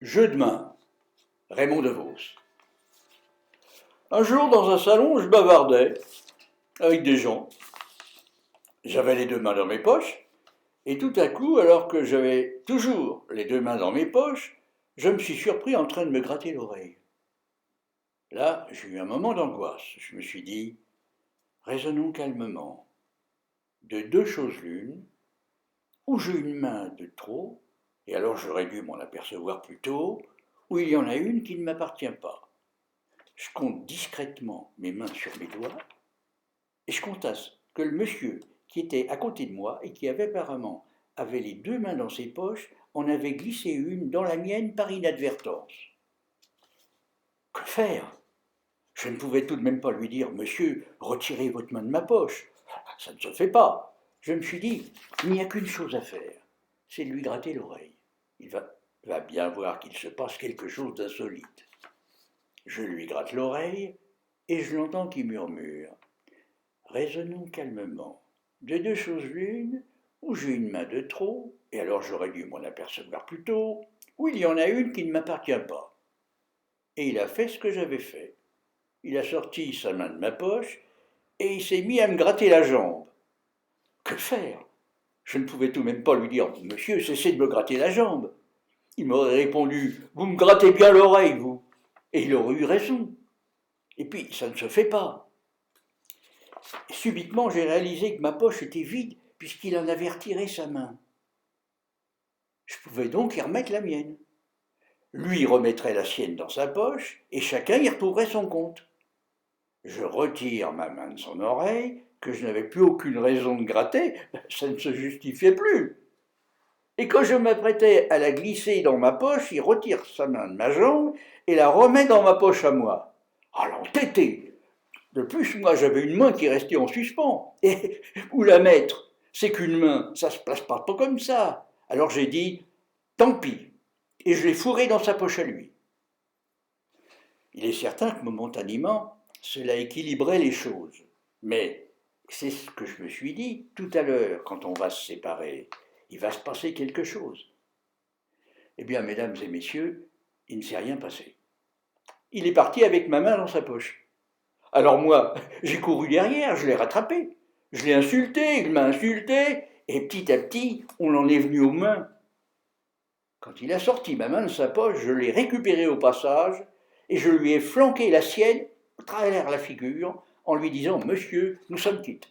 Jeu de main, Raymond DeVos. Un jour, dans un salon, je bavardais avec des gens. J'avais les deux mains dans mes poches, et tout à coup, alors que j'avais toujours les deux mains dans mes poches, je me suis surpris en train de me gratter l'oreille. Là, j'ai eu un moment d'angoisse. Je me suis dit, raisonnons calmement. De deux choses l'une, ou j'ai une main de trop, et alors j'aurais dû m'en apercevoir plus tôt, ou il y en a une qui ne m'appartient pas. Je compte discrètement mes mains sur mes doigts, et je constate que le monsieur qui était à côté de moi et qui avait les deux mains dans ses poches en avait glissé une dans la mienne par inadvertance. Que faire? Je ne pouvais tout de même pas lui dire « Monsieur, retirez votre main de ma poche ». Ça ne se fait pas. Je me suis dit, il n'y a qu'une chose à faire, c'est de lui gratter l'oreille. Il va bien voir qu'il se passe quelque chose d'insolite. Je lui gratte l'oreille et je l'entends qui murmure. Raisonnons calmement. De deux choses l'une, ou j'ai une main de trop, et alors j'aurais dû m'en apercevoir plus tôt, ou il y en a une qui ne m'appartient pas. Et il a fait ce que j'avais fait. Il a sorti sa main de ma poche et il s'est mis à me gratter la jambe. Que faire? Je ne pouvais tout de même pas lui dire « Monsieur, cessez de me gratter la jambe ». Il m'aurait répondu « Vous me grattez bien l'oreille, vous ». Et il aurait eu raison. Et puis, ça ne se fait pas. Subitement, j'ai réalisé que ma poche était vide puisqu'il en avait retiré sa main. Je pouvais donc y remettre la mienne. Lui remettrait la sienne dans sa poche et chacun y retrouverait son compte. Je retire ma main de son oreille, que je n'avais plus aucune raison de gratter, ça ne se justifiait plus. Et quand je m'apprêtais à la glisser dans ma poche, il retire sa main de ma jambe et la remet dans ma poche à moi. Ah, l'entêté! De plus, moi, j'avais une main qui restait en suspens. Et où la mettre? C'est qu'une main, ça se place pas comme ça. Alors j'ai dit, tant pis. Et je l'ai fourré dans sa poche à lui. Il est certain que momentanément, cela équilibrait les choses. Mais c'est ce que je me suis dit tout à l'heure, quand on va se séparer. Il va se passer quelque chose. Eh bien, mesdames et messieurs, il ne s'est rien passé. Il est parti avec ma main dans sa poche. Alors moi, j'ai couru derrière, je l'ai rattrapé. Je l'ai insulté, il m'a insulté, et petit à petit, on en est venu aux mains. Quand il a sorti ma main de sa poche, je l'ai récupérée au passage, et je lui ai flanqué la sienne à travers la figure, en lui disant « Monsieur, nous sommes quittes ».